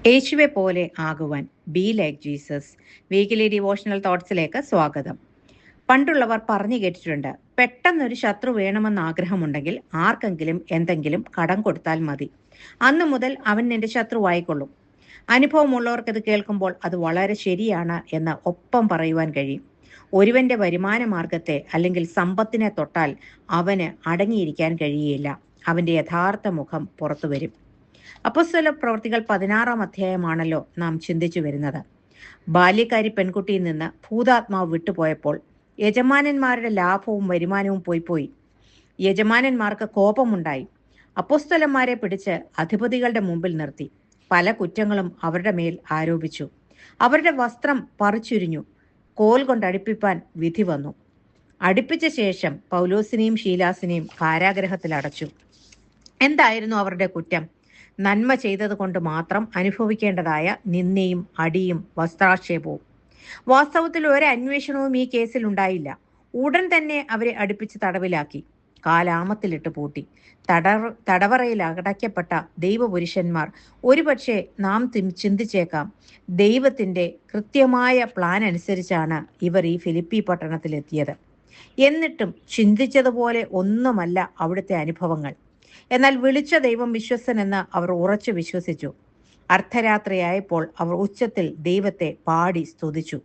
യേശുവെ പോലെ ആകുവാൻ be like Jesus. Weekly devotional തോട്ട്സിലേക്ക് സ്വാഗതം. പണ്ടുള്ളവർ പറഞ്ഞു കേട്ടിട്ടുണ്ട്, പെട്ടെന്നൊരു ശത്രു വേണമെന്ന് ആഗ്രഹമുണ്ടെങ്കിൽ ആർക്കെങ്കിലും എന്തെങ്കിലും കടം കൊടുത്താൽ മതി, അന്നു മുതൽ അവൻ നിന്റെ ശത്രുവായിക്കൊള്ളും. അനുഭവമുള്ളവർക്കത് കേൾക്കുമ്പോൾ അത് വളരെ ശരിയാണ് എന്ന് ഒപ്പം പറയുവാൻ കഴിയും. ഒരുവന്റെ വരുമാന മാർഗത്തെ അല്ലെങ്കിൽ സമ്പത്തിനെ തൊട്ടാൽ അവന് അടങ്ങിയിരിക്കാൻ കഴിയുകയില്ല. അവന്റെ യഥാർത്ഥ മുഖം പുറത്തു വരും. അപ്പോസ്തല പ്രവൃത്തികൾ 16-ാം അധ്യായമാണല്ലോ നാം ചിന്തിച്ചു വരുന്നത്. ബാല്യക്കാരി പെൺകുട്ടിയിൽ നിന്ന് ഭൂതാത്മാവ് വിട്ടുപോയപ്പോൾ യജമാനന്മാരുടെ ലാഭവും വരുമാനവും പോയി. യജമാനന്മാർക്ക് കോപമുണ്ടായി. അപ്പോസ്തലന്മാരെ പിടിച്ച് അധിപതികളുടെ മുമ്പിൽ നിർത്തി പല കുറ്റങ്ങളും അവരുടെ മേൽ ആരോപിച്ചു. അവരുടെ വസ്ത്രം പറിച്ചുരിഞ്ഞു. കോൽ കൊണ്ടടിപ്പിപ്പാൻ വിധി വന്നു. അടുപ്പിച്ച ശേഷം പൗലോസിനെയും ശീലാസിനെയും കാരാഗ്രഹത്തിൽ അടച്ചു. എന്തായിരുന്നു അവരുടെ കുറ്റം? നന്മ ചെയ്തതുകൊണ്ട് മാത്രം അനുഭവിക്കേണ്ടതായ നിന്ദയും അടിയും വസ്ത്രാക്ഷേപവും. വാസ്തവത്തിൽ ഒരു അന്വേഷണവും ഈ കേസിൽ ഉണ്ടായില്ല. ഉടൻ തന്നെ അവരെ അടുപ്പിച്ച് തടവിലാക്കി, കാലാമത്തിലിട്ട് പൂട്ടി. തടവറയിൽ അടയ്ക്കപ്പെട്ട ദൈവപുരുഷന്മാർ ഒരുപക്ഷെ നാം ചിന്തിച്ചേക്കാം, ദൈവത്തിൻ്റെ കൃത്യമായ പ്ലാൻ അനുസരിച്ചാണ് ഇവർ ഈ ഫിലിപ്പി പട്ടണത്തിലെത്തിയത്. എന്നിട്ടും ചിന്തിച്ചതുപോലെ ഒന്നുമല്ല അവിടുത്തെ അനുഭവങ്ങൾ. എന്നാൽ വിളിച്ച ദൈവം വിശ്വസ്തനെന്ന് അവർ ഉറച്ചു വിശ്വസിച്ചു. അർദ്ധരാത്രിയായപ്പോൾ അവർ ഉച്ചത്തിൽ ദൈവത്തെ പാടി സ്തുതിച്ചു.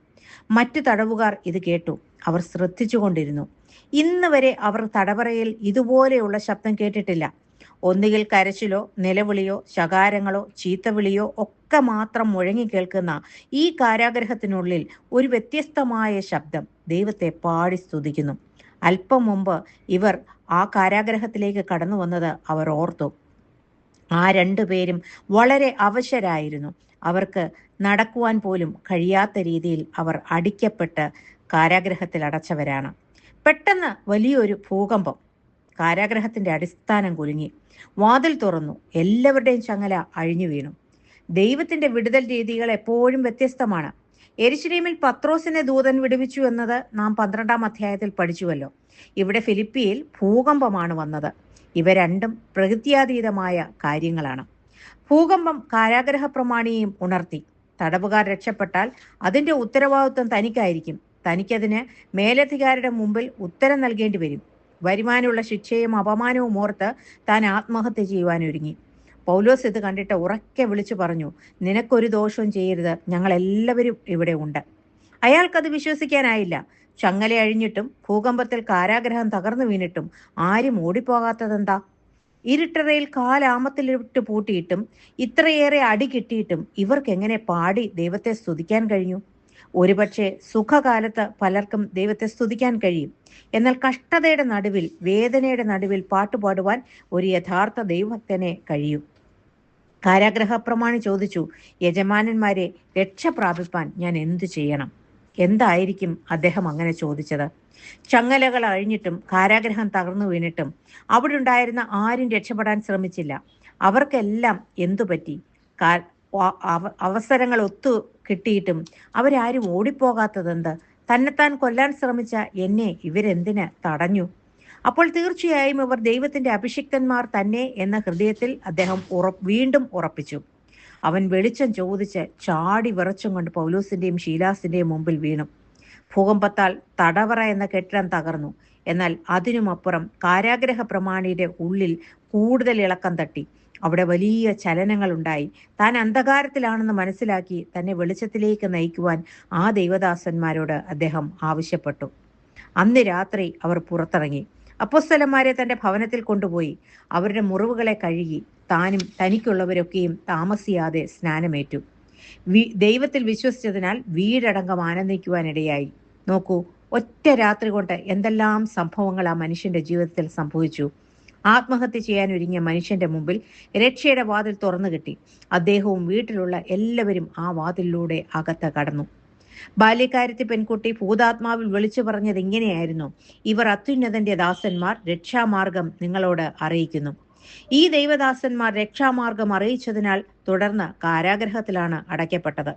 മറ്റു തടവുകാർ ഇത് കേട്ടു. അവർ ശ്രദ്ധിച്ചുകൊണ്ടിരുന്നു. ഇന്ന് വരെ അവർ തടവറയിൽ ഇതുപോലെയുള്ള ശബ്ദം കേട്ടിട്ടില്ല. ഒന്നുകിൽ കരച്ചിലോ നിലവിളിയോ ശകാരങ്ങളോ ചീത്തവിളിയോ ഒക്കെ മാത്രം മുഴങ്ങി കേൾക്കുന്ന ഈ കാരാഗ്രഹത്തിനുള്ളിൽ ഒരു വ്യത്യസ്തമായ ശബ്ദം ദൈവത്തെ പാടി സ്തുതിക്കുന്നു. അല്പം മുമ്പ് ഇവർ ആ കാരാഗ്രഹത്തിലേക്ക് കടന്നു വന്നത് അവർ ഓർത്തു. ആ രണ്ടുപേരും വളരെ അവശരായിരുന്നു. അവർക്ക് നടക്കുവാൻ പോലും കഴിയാത്ത രീതിയിൽ അവർ അടിക്കപ്പെട്ട് കാരാഗ്രഹത്തിൽ അടച്ചവരാണ്. പെട്ടെന്ന് വലിയൊരു ഭൂകമ്പം. കാരാഗ്രഹത്തിന്റെ അടിസ്ഥാനം കുലുങ്ങി. വാതിൽ തുറന്നു. എല്ലാവരുടെയും ചങ്ങല അഴിഞ്ഞു വീണു. ദൈവത്തിന്റെ വിടുതൽ രീതികൾ എപ്പോഴും വ്യത്യസ്തമാണ്. യെരുശലേമിൽ പത്രോസിനെ ദൂതൻ വിടുവിച്ചു എന്നത് നാം 12-ാം അധ്യായത്തിൽ പഠിച്ചുവല്ലോ. ഇവിടെ ഫിലിപ്പിയിൽ ഭൂകമ്പമാണ് വന്നത്. ഇവ രണ്ടും പ്രകൃത്യാതീതമായ കാര്യങ്ങളാണ്. ഭൂകമ്പം കാരാഗ്രഹ പ്രമാണിയെയും ഉണർത്തി. തടവുകാർ രക്ഷപ്പെട്ടാൽ അതിൻ്റെ ഉത്തരവാദിത്വം തനിക്കായിരിക്കും. തനിക്കതിന് മേലധികാരിയുടെ മുമ്പിൽ ഉത്തരം നൽകേണ്ടി വരും. വരുമാനമുള്ള ശിക്ഷയും അപമാനവും ഓർത്ത് താൻ ആത്മഹത്യ ചെയ്യുവാനൊരുങ്ങി. പൗലോസ് ഇത് കണ്ടിട്ട് ഉറക്കെ വിളിച്ചു പറഞ്ഞു, നിനക്കൊരു ദോഷവും ചെയ്യരുത്, ഞങ്ങൾ എല്ലാവരും ഇവിടെ ഉണ്ട്. അയാൾക്കത് വിശ്വസിക്കാനായില്ല. ചങ്ങല അഴിഞ്ഞിട്ടും ഭൂകമ്പത്തിൽ കാരാഗ്രഹം തകർന്നു വീണിട്ടും ആരും ഓടിപ്പോകാത്തതെന്താ? ഇരുട്ടറയിൽ കാലാമത്തിലിട്ട് പൂട്ടിയിട്ടും ഇത്രയേറെ അടി കിട്ടിയിട്ടും ഇവർക്ക് എങ്ങനെ പാടി ദൈവത്തെ സ്തുതിക്കാൻ കഴിഞ്ഞു? ഒരുപക്ഷെ സുഖകാലത്ത് പലർക്കും ദൈവത്തെ സ്തുതിക്കാൻ കഴിയും. എന്നാൽ കഷ്ടതയുടെ നടുവിൽ, വേദനയുടെ നടുവിൽ പാട്ടുപാടുവാൻ ഒരു യഥാർത്ഥ ദൈവഭക്തനെ കഴിയും. കാരാഗ്രഹപ്രമാണി ചോദിച്ചു, യജമാനന്മാരെ, രക്ഷ പ്രാപിപ്പാൻ ഞാൻ എന്തു ചെയ്യണം? എന്തായിരിക്കും അദ്ദേഹം അങ്ങനെ ചോദിച്ചത്? ചങ്ങലകൾ അഴിഞ്ഞിട്ടും കാരാഗ്രഹം തകർന്നു വീണിട്ടും അവിടെ ഉണ്ടായിരുന്ന ആരും രക്ഷപ്പെടാൻ ശ്രമിച്ചില്ല. അവർക്കെല്ലാം എന്തു പറ്റി? അവസരങ്ങൾ ഒത്തു കിട്ടിയിട്ടും അവരാരും ഓടിപ്പോകാത്തതെന്ത്? തന്നെത്താൻ കൊല്ലാൻ ശ്രമിച്ച എന്നെ ഇവരെന്തിന് തടഞ്ഞു? അപ്പോൾ തീർച്ചയായും ഇവർ ദൈവത്തിന്റെ അഭിഷിക്തന്മാർ തന്നെ എന്ന ഹൃദയത്തിൽ അദ്ദേഹം വീണ്ടും ഉറപ്പിച്ചു. അവൻ വെളിച്ചം ചോദിച്ച് ചാടി വിറച്ചും കൊണ്ട് പൗലോസിന്റെയും ശീലാസിന്റെയും മുമ്പിൽ വീണു. ഭൂകമ്പത്താൽ തടവറ എന്ന കെട്ടിടം തകർന്നു. എന്നാൽ അതിനുമപ്പുറം കാരാഗ്രഹ പ്രമാണിയുടെ ഉള്ളിൽ കൂടുതൽ ഇളക്കം തട്ടി. അവിടെ വലിയ ചലനങ്ങൾ ഉണ്ടായി. താൻ അന്ധകാരത്തിലാണെന്ന് മനസ്സിലാക്കി തന്നെ വെളിച്ചത്തിലേക്ക് നയിക്കുവാൻ ആ ദൈവദാസന്മാരോട് അദ്ദേഹം ആവശ്യപ്പെട്ടു. അന്ന് രാത്രി അവർ പുറത്തിറങ്ങി. അപ്പോസ്തലന്മാരെ തന്റെ ഭവനത്തിൽ കൊണ്ടുപോയി അവരുടെ മുറിവുകളെ കഴുകി താനും തനിക്കുള്ളവരൊക്കെയും താമസിയാതെ സ്നാനമേറ്റു. ദൈവത്തിൽ വിശ്വസിച്ചതിനാൽ വീടടങ്കം ആനന്ദിക്കുവാനിടയായി. നോക്കൂ, ഒറ്റ രാത്രി കൊണ്ട് എന്തെല്ലാം സംഭവങ്ങൾ ആ മനുഷ്യന്റെ ജീവിതത്തിൽ സംഭവിച്ചു. ആത്മഹത്യ ചെയ്യാൻ ഒരുങ്ങിയ മനുഷ്യന്റെ മുമ്പിൽ രക്ഷയുടെ വാതിൽ തുറന്നു കിട്ടി. അദ്ദേഹവും വീട്ടിലുള്ള എല്ലാവരും ആ വാതിലിലൂടെ അകത്ത് കടന്നു. ബാല്യക്കാരത്തി പെൺകുട്ടി ഭൂതാത്മാവിൽ വിളിച്ചു പറഞ്ഞത് ഇങ്ങനെയായിരുന്നു, ഇവർ അത്യുന്നതന്റെ ദാസന്മാർ, രക്ഷാമാർഗം നിങ്ങളോട് അറിയിക്കുന്നു. ഈ ദൈവദാസന്മാർ രക്ഷാമാർഗം അറിയിച്ചതിനാൽ തുടർന്ന് കാരാഗ്രഹത്തിലാണ് അടയ്ക്കപ്പെട്ടത്.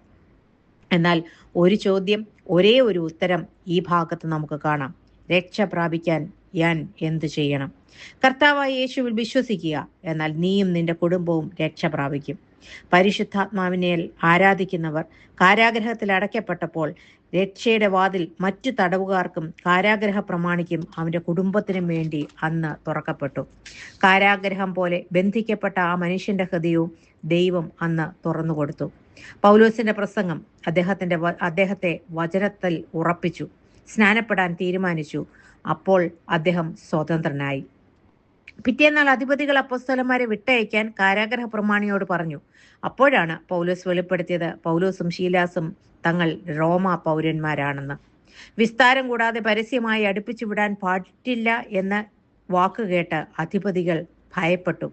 എന്നാൽ ഒരു ചോദ്യം, ഒരേ ഒരു ഉത്തരം ഈ ഭാഗത്ത് നമുക്ക് കാണാം. രക്ഷ പ്രാപിക്കാൻ ഞാൻ എന്തു ചെയ്യണം? കർത്താവായ യേശുവിൽ വിശ്വസിക്കുക, എന്നാൽ നീയും നിന്റെ കുടുംബവും രക്ഷ പ്രാപിക്കും. പരിശുദ്ധാത്മാവിനെ ആരാധിക്കുന്നവർ കാരാഗ്രഹത്തിൽ അടയ്ക്കപ്പെട്ടപ്പോൾ രക്ഷയുടെ വാതിൽ മറ്റു തടവുകാർക്കും കാരാഗ്രഹ പ്രമാണിക്കും അവന്റെ കുടുംബത്തിനും വേണ്ടി അന്ന് തുറക്കപ്പെട്ടു. കാരാഗ്രഹം പോലെ ബന്ധിക്കപ്പെട്ട ആ മനുഷ്യന്റെ ഹൃദയവും ദൈവം അന്ന് തുറന്നുകൊടുത്തു. പൗലോസിന്റെ പ്രസംഗം അദ്ദേഹത്തെ വചനത്തിൽ ഉറപ്പിച്ചു. സ്നാനപ്പെടാൻ തീരുമാനിച്ചു. അപ്പോൾ അദ്ദേഹം സ്വതന്ത്രനായി. പിറ്റേന്നാൾ അധിപതികൾ അപ്പോസ്തലന്മാരെ വിട്ടയക്കാൻ കാരാഗ്രഹ പ്രമാണിയോട് പറഞ്ഞു. അപ്പോഴാണ് പൗലോസ് വെളിപ്പെടുത്തിയത് പൗലോസും ശീലാസും തങ്ങൾ റോമ പൗരന്മാരാണെന്ന്. വിസ്താരം കൂടാതെ പരസ്യമായി അടുപ്പിച്ചു വിടാൻ പാടില്ല എന്ന വാക്കുകേട്ട് അധിപതികൾ ഭയപ്പെട്ടു.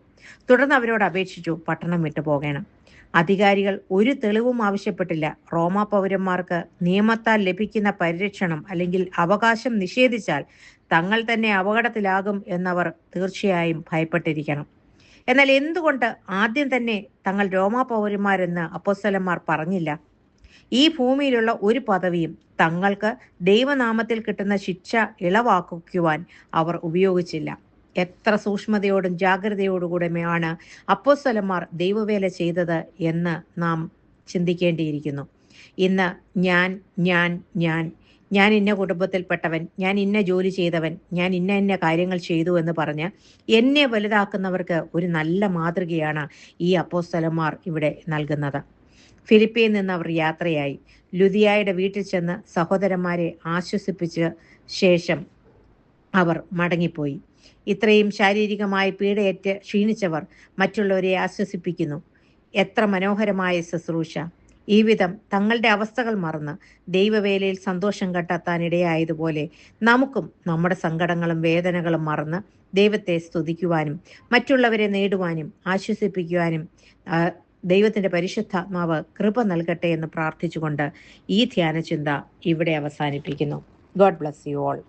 തുടർന്ന് അവരോട് അപേക്ഷിച്ചു പട്ടണം വിട്ടു പോകണം. അധികാരികൾ ഒരു തെളിവും ആവശ്യപ്പെട്ടില്ല. റോമ പൗരന്മാർക്ക് നിയമത്താൽ ലഭിക്കുന്ന പരിരക്ഷണം അല്ലെങ്കിൽ അവകാശം നിഷേധിച്ചാൽ തങ്ങൾ തന്നെ അപകടത്തിലാകും എന്നവർ തീർച്ചയായും ഭയപ്പെട്ടിരിക്കണം. എന്നാൽ എന്തുകൊണ്ട് ആദ്യം തന്നെ തങ്ങൾ റോമാ പൗരന്മാരെന്ന് അപ്പോസ്തലന്മാർ പറഞ്ഞില്ല? ഈ ഭൂമിയിലുള്ള ഒരു പദവിയും തങ്ങൾക്ക് ദൈവനാമത്തിൽ കിട്ടുന്ന ശിക്ഷ ഇളവാക്കുവാൻ അവർ ഉപയോഗിച്ചില്ല. എത്ര സൂക്ഷ്മതയോടും ജാഗ്രതയോടുകൂടെയാണ് അപ്പോസ്തലന്മാർ ദൈവവേല ചെയ്തത് എന്ന് നാം ചിന്തിക്കേണ്ടിയിരിക്കുന്നു. ഇന്ന് ഞാൻ ഇന്ന കുടുംബത്തിൽപ്പെട്ടവൻ, ഞാൻ ഇന്ന ജോലി ചെയ്തവൻ, ഞാൻ ഇന്ന കാര്യങ്ങൾ ചെയ്തു എന്ന് പറഞ്ഞ് എന്നെ വലുതാക്കുന്നവർക്ക് ഒരു നല്ല മാതൃകയാണ് ഈ അപ്പോസ്തലന്മാർ ഇവിടെ നൽകുന്നത്. ഫിലിപ്പിയിൽ നിന്ന് അവർ യാത്രയായി. ലുദിയായുടെ വീട്ടിൽ ചെന്ന് സഹോദരന്മാരെ ആശ്വസിപ്പിച്ച ശേഷം അവർ മടങ്ങിപ്പോയി. ഇത്രയും ശാരീരികമായി പീഡയേറ്റ് ക്ഷീണിച്ചവർ മറ്റുള്ളവരെ ആശ്വസിപ്പിക്കുന്നു. എത്ര മനോഹരമായ ശുശ്രൂഷ! ഈ വിധം തങ്ങളുടെ അവസ്ഥകൾ മറന്ന് ദൈവവേലയിൽ സന്തോഷം കണ്ടെത്താനിടയായതുപോലെ നമുക്കും നമ്മുടെ സങ്കടങ്ങളും വേദനകളും മറന്ന് ദൈവത്തെ സ്തുതിക്കുവാനും മറ്റുള്ളവരെ നേടുവാനും ആശ്വസിപ്പിക്കുവാനും ദൈവത്തിൻ്റെ പരിശുദ്ധാത്മാവ് കൃപ നൽകട്ടെ എന്ന് പ്രാർത്ഥിച്ചുകൊണ്ട് ഈ ധ്യാനചിന്ത ഇവിടെ അവസാനിപ്പിക്കുന്നു. God bless you all.